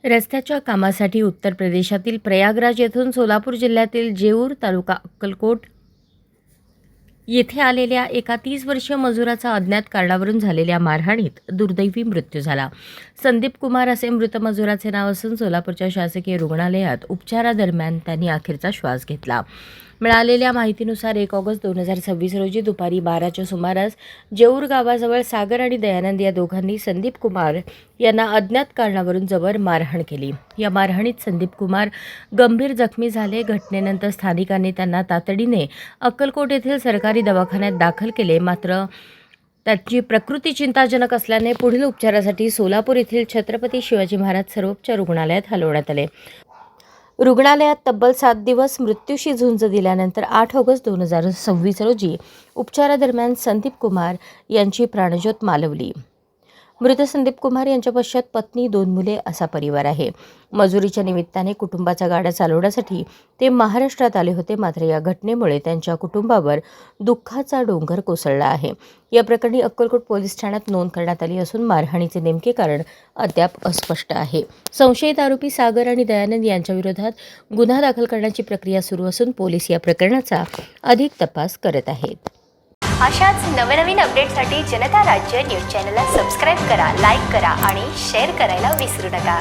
रस्त्याच्या कामासाठी उत्तर प्रदेशातील प्रयागराज येथून सोलापूर जिल्ह्यातील जेऊर तालुका अक्कलकोट येथे आलेल्या एका 30 वर्षीय मजुराचा अज्ञात कारणावरून झालेल्या मारहाणीत दुर्दैवी मृत्यू झाला. संदीप कुमार असे मृत मजुराचे नाव असून सोलापूरच्या शासकीय रुग्णालयात उपचारादरम्यान त्यांनी अखेरचा श्वास घेतला. मिळालेल्या माहितीनुसार 1 ऑगस्ट 2026 रोजी दुपारी 12च्या सुमारास जेऊर गावाजवळ सागर आणि दयानंद या दोघांनी संदीप कुमार यांना अज्ञात कारणावरून जबर मारहाण केली. या मारहाणीत संदीप कुमार गंभीर जखमी झाले. घटनेनंतर स्थानिकांनी त्यांना तातडीने अक्कलकोट येथील सरकारी दवाखान्यात दाखल केले. मात्र त्याची प्रकृती चिंताजनक असल्याने पुढील उपचारासाठी सोलापूर येथील छत्रपती शिवाजी महाराज सर्वोपचार रुग्णालयात हलवण्यात आले. रुग्णालयात तब्बल 7 दिवस मृत्यूशी झुंज दिल्यानंतर 8 ऑगस्ट 2026 रोजी उपचारादरम्यान संदीप कुमार यांची प्राणज्योत मालवली. मृत संदीप कुमार यांच्या पश्चात पत्नी, 2 मुले असा परिवार आहे. मजुरीच्या निमित्ताने कुटुंबाचा गाडा चालवण्यासाठी ते महाराष्ट्रात आले होते. मात्र या घटनेमुळे त्यांच्या कुटुंबावर दुःखाचा डोंगर कोसळला आहे. या प्रकरणी अक्कलकोट पोलीस ठाण्यात नोंद करण्यात आली असून मारहाणीचे नेमके कारण अद्याप अस्पष्ट आहे. संशयित आरोपी सागर आणि दयानंद यांच्याविरोधात गुन्हा दाखल करण्याची प्रक्रिया सुरू असून पोलीस या प्रकरणाचा अधिक तपास करत आहेत. अशाच नवनवीन अपडेटसाठी जनता राज्य न्यूज चॅनलला सबस्क्राईब करा, लाईक करा आणि शेअर करायला विसरू नका.